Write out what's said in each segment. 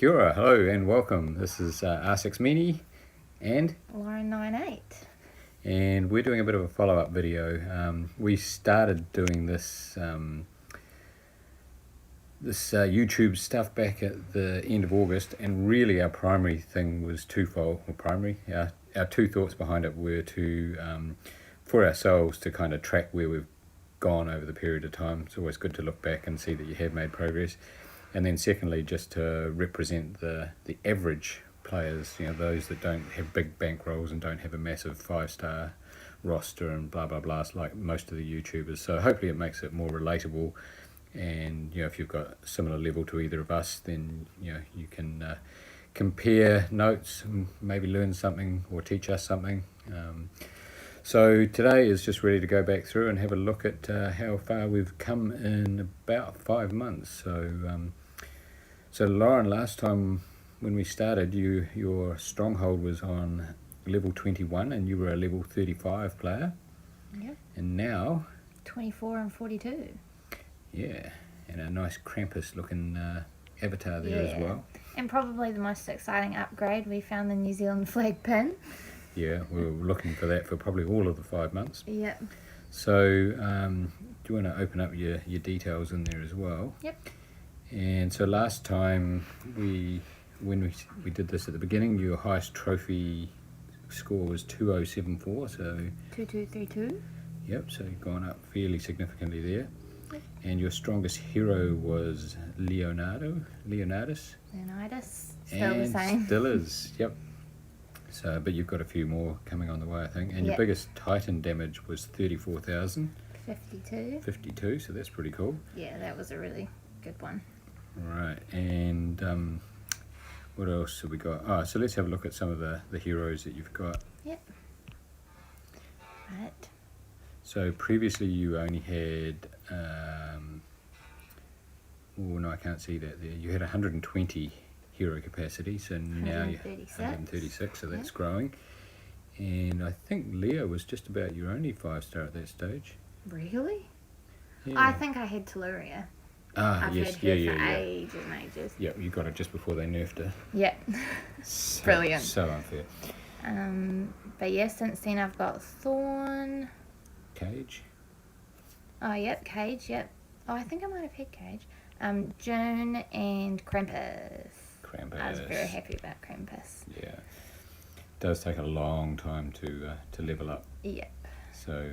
Kia ora, hello and welcome. This is R6 Meanie and Lauren 98. we're doing a bit of a follow-up video. We started doing this YouTube stuff back at the end of August, and really our primary thing was twofold. Our two thoughts behind it were to for ourselves to kind of track where we've gone over the period of time. It's always good to look back and see that you have made progress. And then secondly, just to represent the average players, those that don't have big bankrolls and don't have a massive 5-star roster and blah, blah, blah, like most of the YouTubers. So hopefully it makes it more relatable. And, if you've got a similar level to either of us, then, you can compare notes and maybe learn something or teach us something. So today is just ready to go back through and have a look at how far we've come in about 5 months. So Lauren, last time when we started, your stronghold was on level 21 and you were a level 35 player. Yep. And now 24 and 42. Yeah, and a nice Krampus looking avatar there as well. And probably the most exciting upgrade, we found the New Zealand flag pin. Yeah, we were looking for that for probably all of the 5 months. Yep. So do you want to open up your details in there as well? Yep. And so last time when we did this at the beginning, your highest trophy score was 2074, so 2232. Yep, so you've gone up fairly significantly there. Yep. And your strongest hero was Leonidas. Still the same. Still is, yep. So, but you've got a few more coming on the way, I think. And your biggest Titan damage was 34,000. 52, so that's pretty cool. Yeah, that was a really good one. Right, and what else have we got? Oh, so let's have a look at some of the heroes that you've got. Yep. Right. So previously you only had, I can't see that there. You had 120 hero capacity, so now you're 136, so that's growing. And I think Leo was just about your only 5-star at that stage. Really? Yeah. I think I had Telluria. I've had her for ages and ages. Yeah, you got it just before they nerfed her. Yeah. Brilliant. So unfair. But yeah, since then I've got Thorn. Cage. Oh, yep, Cage, yep. Oh, I think I might have had Cage. June and Krampus. I was very happy about Krampus. Yeah. It does take a long time to level up. Yep. So,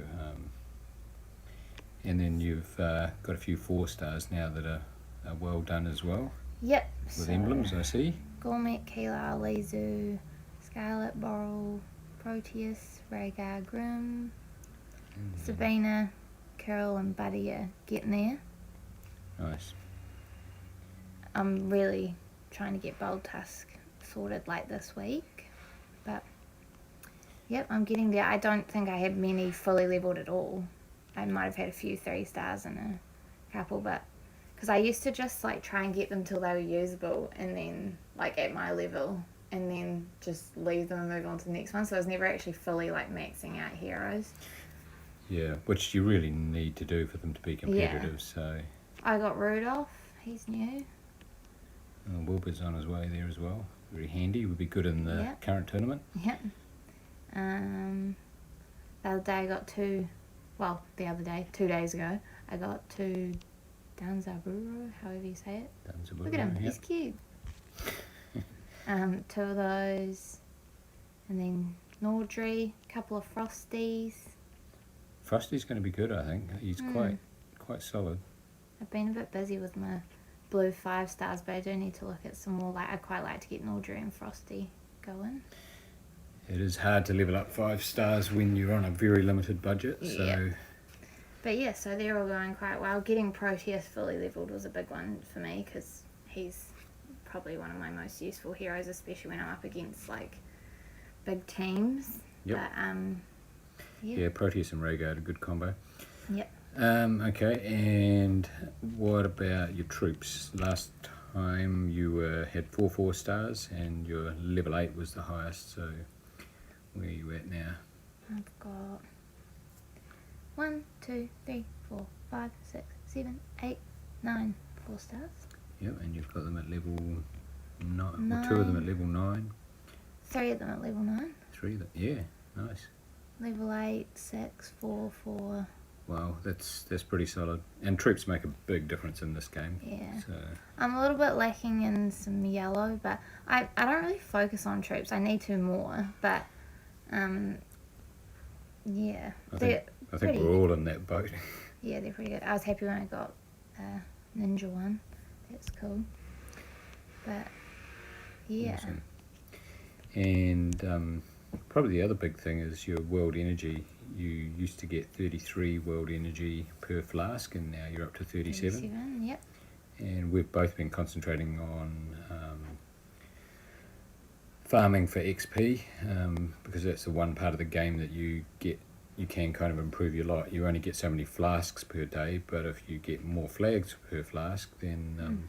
and then you've got a few 4-stars now that are well done as well. Yep. With emblems, I see. Gourmet, Keelah, Lezu, Scarlet, Boral, Proteus, Rhaegar, Grim, Sabina, Carol and Buddy are getting there. Nice. I'm really trying to get Bold Tusk sorted like this week. But, yep, I'm getting there. I don't think I had many fully leveled at all. I might have had a few 3-stars and a couple, but because I used to just like try and get them till they were usable and then like at my level and then just leave them and move on to the next one. So I was never actually fully like maxing out heroes. Yeah, which you really need to do for them to be competitive. Yeah. So I got Rudolph. He's new. Wilbur's on his way there as well. Very handy. Would be good in the current tournament. Yep. The other day I got 2 days ago, I got 2 Danzaburo, however you say it. Danzaburo, look at him, he's cute. 2 of those, and then Nordry, a couple of Frosties. Frosty's going to be good, I think. He's quite solid. I've been a bit busy with my blue 5-stars, but I do need to look at some more. I'd quite like to get Nordry and Frosty going. It is hard to level up 5-stars when you're on a very limited budget. So. Yep. But yeah, so they're all going quite well. Getting Proteus fully leveled was a big one for me because he's probably one of my most useful heroes, especially when I'm up against like big teams. Yep. But yeah, Proteus and Rhaegar are a good combo. Yep. Okay, and what about your troops? Last time you had 4 4-stars and your level 8 was the highest, so where are you at now? I've got 1, 2, 3, 4, 5, 6, 7, 8, 9 4-stars. Yep, and you've got them at level 9. Well, 2 of them at level 9. 3 of them at level 9. 3 of them. Yeah, nice. Level 8, 6, 4, 4. Wow, that's pretty solid. And troops make a big difference in this game. Yeah. So I'm a little bit lacking in some yellow, but I don't really focus on troops. I need to more, but yeah. I think we're all in that boat. Yeah, they're pretty good. I was happy when I got ninja one. That's cool. But yeah. Awesome. And probably the other big thing is your world energy. You used to get 33 world energy per flask, and now you're up to 37. 37, yep. And we've both been concentrating on farming for XP, because that's the one part of the game that you can kind of improve your lot. You only get so many flasks per day, but if you get more flags per flask, then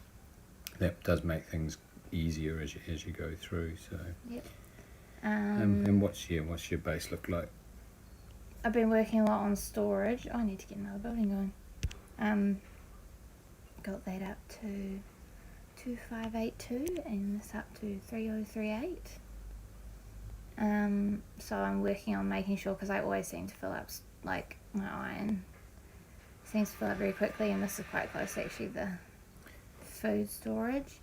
that does make things easier as you go through. So Yep. and what's your base look like? I've been working a lot on storage. Oh, I need to get another building going. Got that up to 2582 and this up to 3038. So I'm working on making sure, because I always seem to fill up, like my iron seems to fill up very quickly, and this is quite close to actually the food storage.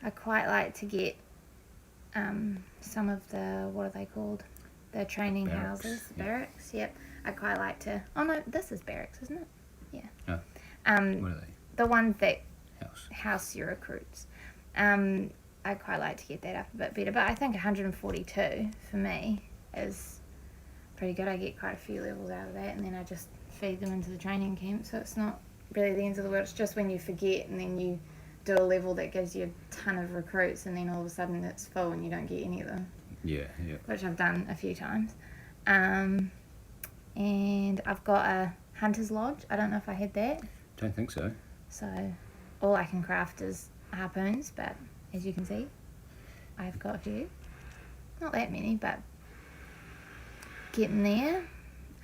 I quite like to get some of the, what are they called? The training Barracks, houses, yeah. barracks, yep. I quite like to, oh no, this is barracks, isn't it? Yeah. Oh, what are they? The ones that House. house your recruits. I quite like to get that up a bit better, but I think 142 for me is pretty good. I get quite a few levels out of that, and then I just feed them into the training camp, so it's not really the end of the world. It's just when you forget and then you do a level that gives you a ton of recruits, and then all of a sudden it's full and you don't get any of them. Yeah. Which I've done a few times. And I've got a hunter's lodge. I don't know if I had that. Don't think so. So all I can craft is harpoons, but as you can see, I've got a few. Not that many, but getting there.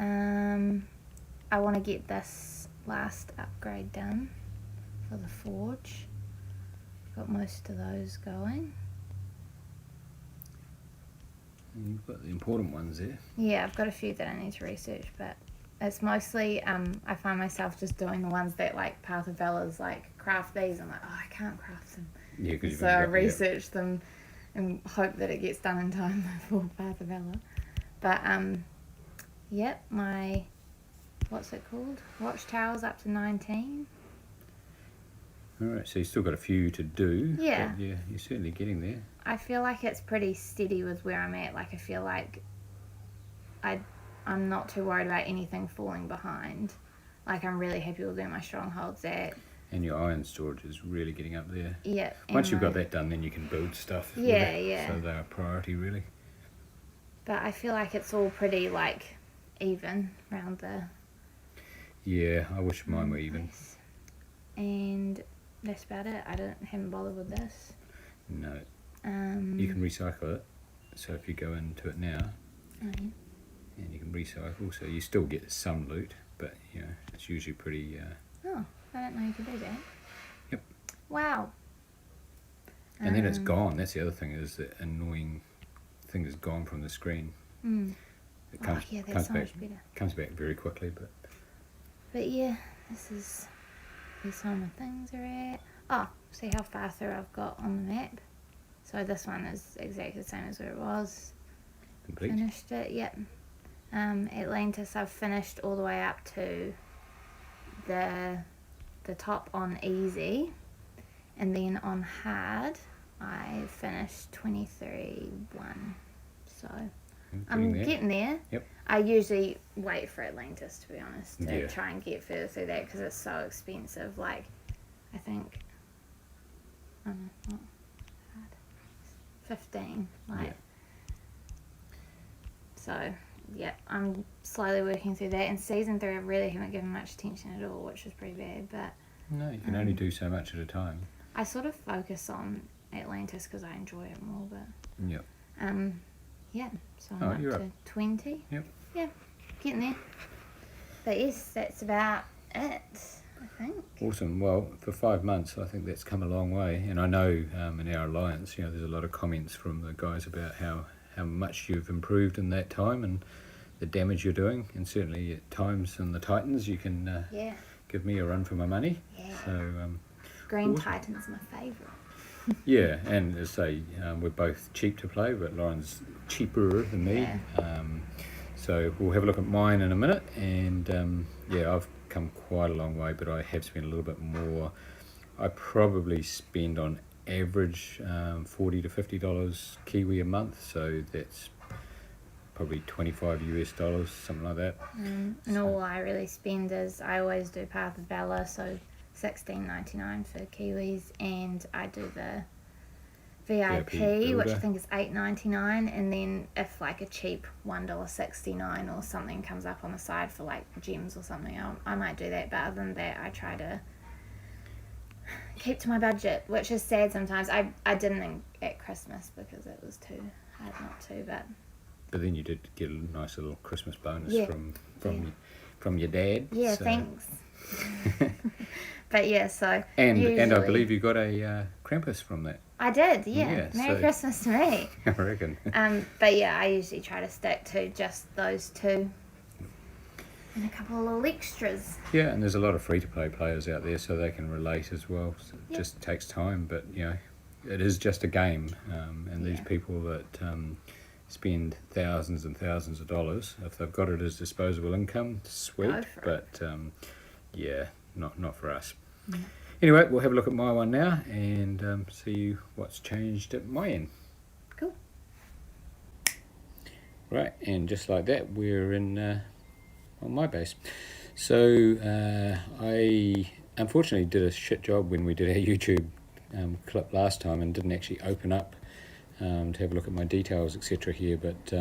I want to get this last upgrade done for the forge. Got most of those going. You've got the important ones there. Yeah, I've got a few that I need to research, but it's mostly, I find myself just doing the ones that, like, Path of Valor's, like, craft these. I'm like, oh, I can't craft them. Yeah, because So I research them and hope that it gets done in time for Path of Valor. But, yep, my, what's it called? Watchtower's up to 19. Alright, so you've still got a few to do. Yeah. But yeah, you're certainly getting there. I feel like it's pretty steady with where I'm at. Like, I feel like I'm not too worried about anything falling behind. Like, I'm really happy with where my stronghold's at. And your iron storage is really getting up there. Yeah. Once you've got that done, then you can build stuff. with Yeah, it. yeah. So they're a priority, really. But I feel like it's all pretty, like, even around the... Yeah, I wish mine were even. place. And that's about it. Haven't bothered with this. No. You can recycle it. So if you go into it now, Oh, yeah. and you can recycle, so you still get some loot, but you know it's usually pretty. Oh, I didn't know you could do that. Yep. Wow. And then it's gone. That's the other thing, is the annoying thing is gone from the screen. It comes, yeah, that's comes so back, much better. comes back very quickly, but But yeah, this is where some of my things are at. Oh, see how far through I've got on the map. So this one is exactly the same as where it was. complete. Finished it, yep. Atlantis, I've finished all the way up to the top on easy, and then on hard I finished 23-1. So I'm getting there. Yep. I usually wait for Atlantis, to be honest, to Yeah. try and get further through that, because it's so expensive. Like, I think, what? Hard? 15. Like, Yeah. so yeah, I'm slowly working through that. And season 3, I really haven't given much attention at all, which is pretty bad. But No, you can only do so much at a time. I sort of focus on Atlantis because I enjoy it more. But Yep. yeah, so I'm Oh, up you're to up. 20. Yep. Yeah, getting there. But yes, that's about it. I think. Awesome. Well, for 5 months, I think that's come a long way. And I know in our alliance, there's a lot of comments from the guys about how much you've improved in that time and the damage you're doing. And certainly at times in the Titans, you can give me a run for my money. Yeah. So Green awesome. Titan's my favourite. Yeah, and as I say, we're both cheap to play, but Lauren's cheaper than me. Yeah. So we'll have a look at mine in a minute. And I've come quite a long way, but I have spent a little bit more. I probably spend on average $40 to $50 Kiwi a month, so that's probably $25 US, something like that. And all I really spend is, I always do Path of Valor, so $16.99 for Kiwis, and I do the VIP, which I think is $8.99, and then if like a cheap $1.69 or something comes up on the side for like gems or something, I might do that. But other than that, I try to keep to my budget, which is sad sometimes. I didn't at Christmas because it was too hard not to, but then you did get a nice little Christmas bonus from your dad. Yeah, so. Thanks. But yeah, so and I believe you got a Krampus from that. I did, yeah. Merry Christmas to me. I reckon. But yeah, I usually try to stick to just those two and a couple of little extras. Yeah, and there's a lot of free-to-play players out there, so they can relate as well. So it just takes time, but it is just a game, and these people that spend thousands and thousands of dollars, if they've got it as disposable income, sweet. But not for us. Yeah. Anyway, we'll have a look at my one now and see what's changed at my end. Cool. Right, and just like that, we're in on my base. So I unfortunately did a shit job when we did our YouTube clip last time and didn't actually open up to have a look at my details, etc. here, but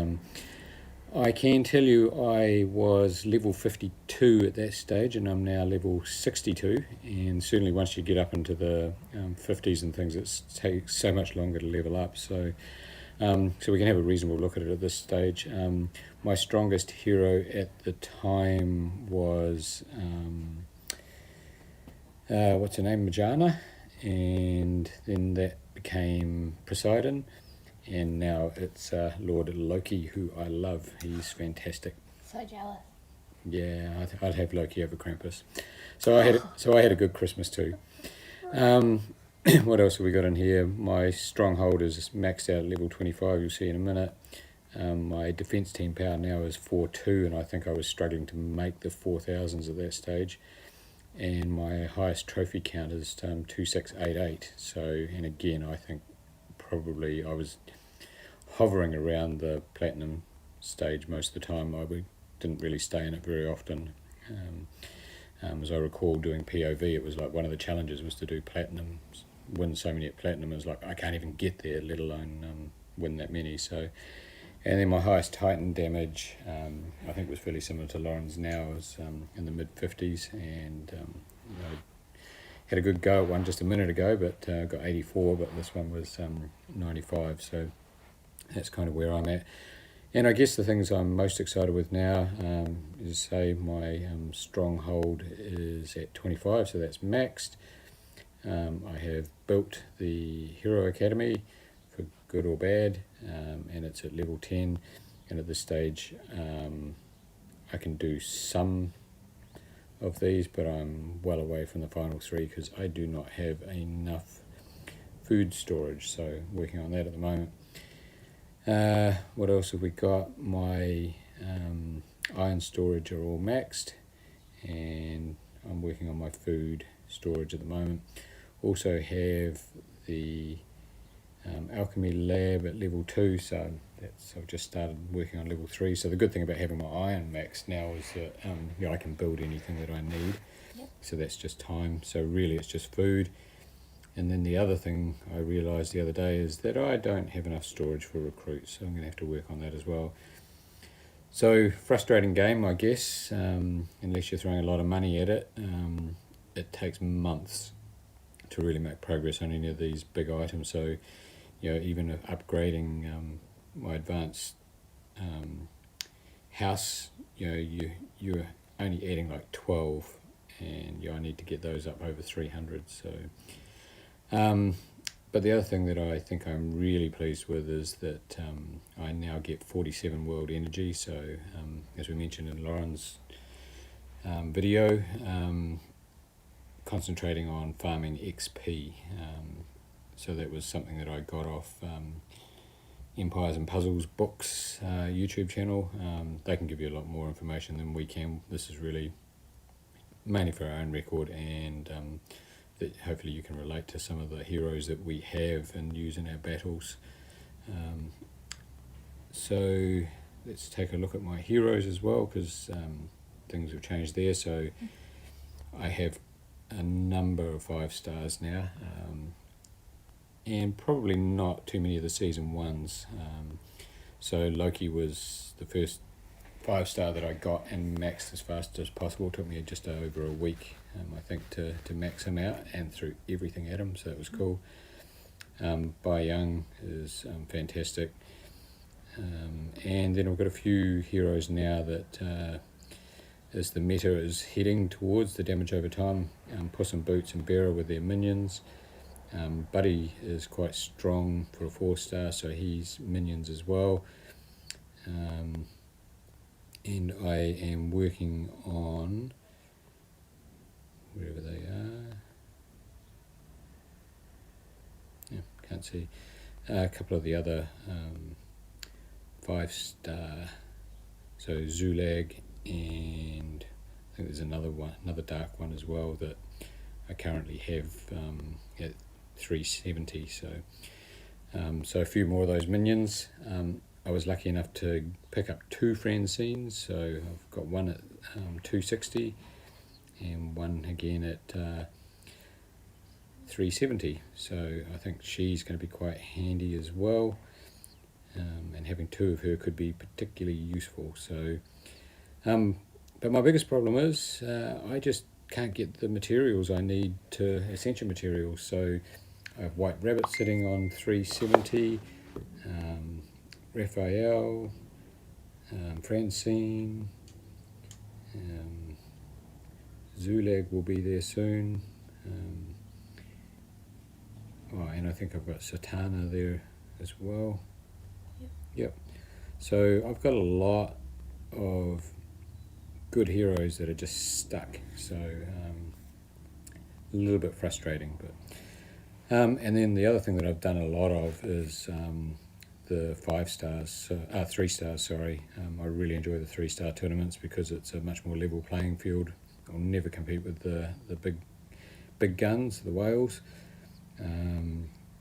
I can tell you I was level 52 at that stage, and I'm now level 62, and certainly once you get up into the 50s and things, it takes so much longer to level up, so we can have a reasonable look at it at this stage. My strongest hero at the time was, what's her name, Majana, and then that became Poseidon. And now it's Lord Loki, who I love. He's fantastic. So jealous. Yeah, I'd have Loki over Krampus. So I had a good Christmas too. What else have we got in here? My stronghold is maxed out at level 25. You'll see in a minute. My defense team power now is 4.2, and I think I was struggling to make the 4,000s at that stage. And my highest trophy count is 2688. So, and again, I think probably I was hovering around the platinum stage most of the time. I didn't really stay in it very often. As I recall doing POV, it was like one of the challenges was to do platinum, win so many at platinum. It was like I can't even get there, let alone win that many. So, and then my highest Titan damage, I think was fairly similar to Lauren's now, was in the mid 50s, and I had a good go at one just a minute ago, but got 84, but this one was 95, so that's kind of where I'm at. And I guess the things I'm most excited with now is, say, my stronghold is at 25, so that's maxed. I have built the Hero Academy for good or bad, and it's at level 10, and at this stage I can do some of these, but I'm well away from the final 3 because I do not have enough food storage, so working on that at the moment. What else have we got? My iron storage are all maxed, and I'm working on my food storage at the moment. Also have the alchemy lab at level 2, so I've just started working on level 3. So the good thing about having my iron maxed now is that I can build anything that I need. Yep. So that's just time. So really it's just food. And then the other thing I realised the other day is that I don't have enough storage for recruits, so I'm going to have to work on that as well. So frustrating game, I guess, unless you're throwing a lot of money at it. It takes months to really make progress on any of these big items. So, even upgrading my advanced house, you're only adding like 12, and I need to get those up over 300. So, but the other thing that I think I'm really pleased with is that I now get 47 world energy. So, as we mentioned in Lauren's video, concentrating on farming XP. So that was something that I got off Empires and Puzzles books YouTube channel. They can give you a lot more information than we can. This is really mainly for our own record, and that hopefully you can relate to some of the heroes that we have and use in our battles. So let's take a look at my heroes as well, because things have changed there. So I have a number of 5 stars now, and probably not too many of the season 1s. So Loki was the first 5-star that I got and maxed as fast as possible. It took me just over a week, I think, to max him out and threw everything at him, so that was cool. Bai Young is fantastic. And then I've got a few heroes now that as the meta is heading towards the damage over time, Puss in Boots and Bearer with their minions. Buddy is quite strong for a 4-star, so he's minions as well. And I am working on, wherever they are, yeah, can't see, a couple of the other 5-star, so Zulag, and I think there's another dark one as well that I currently have at 370. So a few more of those minions. I was lucky enough to pick up 2 Francines, so I've got one at 260 and one again at 370. So I think she's going to be quite handy as well, and having 2 of her could be particularly useful. So. But my biggest problem is I just can't get the materials I need to essential materials. So I have White Rabbit sitting on 370, Raphael, Francine, Zulag will be there soon. And I think I've got Satana there as well. Yep. So I've got a lot of good heroes that are just stuck, so a little bit frustrating. But and then the other thing that I've done a lot of is the 3 stars. Sorry, I really enjoy the 3-star tournaments because it's a much more level playing field. I'll never compete with the big guns, the whales.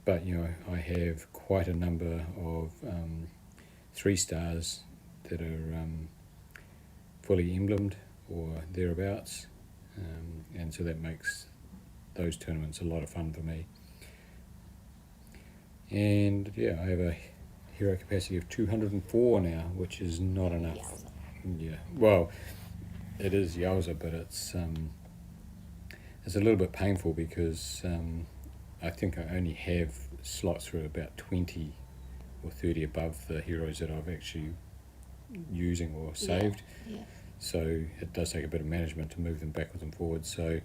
But I have quite a number of 3 stars that are fully emblemed or thereabouts, and so that makes those tournaments a lot of fun for me. And yeah, I have a hero capacity of 204 now, which is not enough. Yowza. Yeah, well, it is yowza, but it's a little bit painful because I think I only have slots for about 20 or 30 above the heroes that I've actually using or saved. Yeah. So it does take a bit of management to move them backwards and forwards. So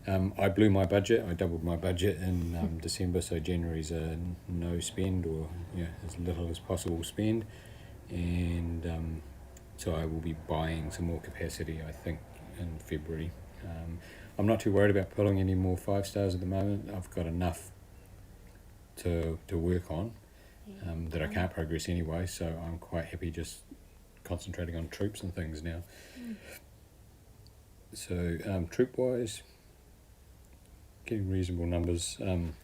I blew my budget. I doubled my budget in December, so January's a no spend, or as little as possible spend, and so I will be buying some more capacity, I think, in February. I'm not too worried about pulling any more 5 stars at the moment. I've got enough to work on that I can't progress anyway, so I'm quite happy just concentrating on troops and things now. So troop wise, getting reasonable numbers.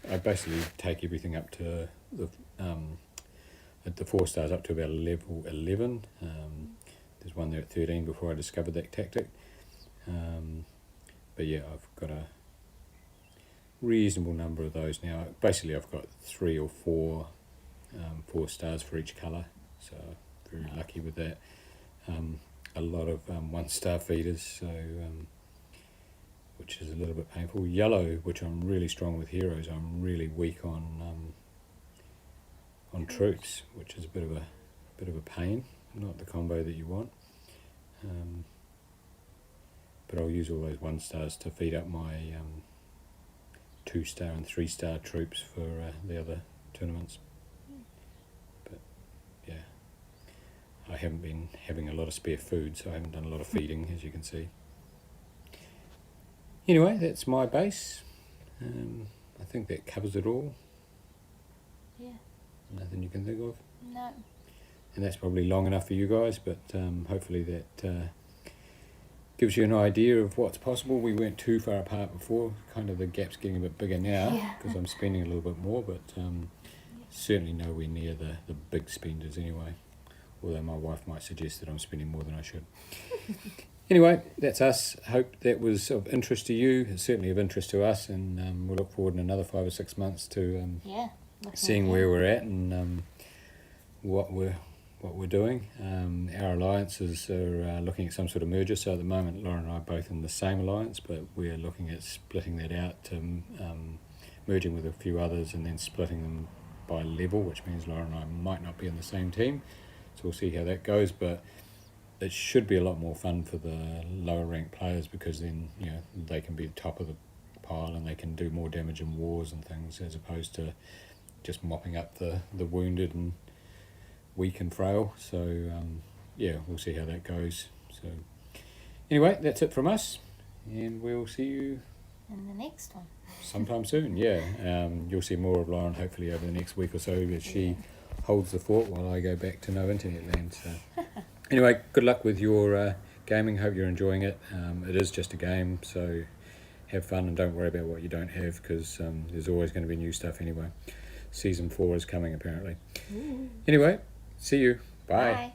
I basically take everything up to the 4 stars up to about level 11. There's one there at 13 before I discovered that tactic. But yeah, I've got a reasonable number of those now. Basically I've got 3 or 4 4 stars for each colour, so very lucky with that. A lot of 1-star feeders, so which is a little bit painful. Yellow, which I'm really strong with heroes, I'm really weak on troops, which is a bit of a pain. Not the combo that you want. but I'll use all those 1-stars to feed up my 2-star and 3-star troops for the other tournaments. But yeah, I haven't been having a lot of spare food, so I haven't done a lot of feeding, as you can see. Anyway, that's my base. I think that covers it all. Yeah. Nothing you can think of. No. And that's probably long enough for you guys, but hopefully that gives you an idea of what's possible. We weren't too far apart before. Kind of the gap's getting a bit bigger now because I'm spending a little bit more, but certainly nowhere near the big spenders anyway. Although my wife might suggest that I'm spending more than I should. Anyway, that's us. Hope that was of interest to you. It's certainly of interest to us, and we'll look forward in another 5 or 6 months to seeing where we're at and what we're doing. Our alliances are looking at some sort of merger. So at the moment, Lauren and I are both in the same alliance, but we're looking at splitting that out to merging with a few others and then splitting them by level, which means Lauren and I might not be in the same team. So we'll see how that goes, but it should be a lot more fun for the lower ranked players because then they can be top of the pile and they can do more damage in wars and things as opposed to just mopping up the wounded and weak and frail. So we'll see how that goes. So anyway, that's it from us, and we'll see you in the next one sometime soon. You'll see more of Lauren hopefully over the next week or so as she holds the fort while I go back to no internet land. So anyway, good luck with your gaming. Hope you're enjoying it. It is just a game, so have fun and don't worry about what you don't have because there's always going to be new stuff anyway. Season 4 is coming apparently. Anyway, see you. Bye. Bye.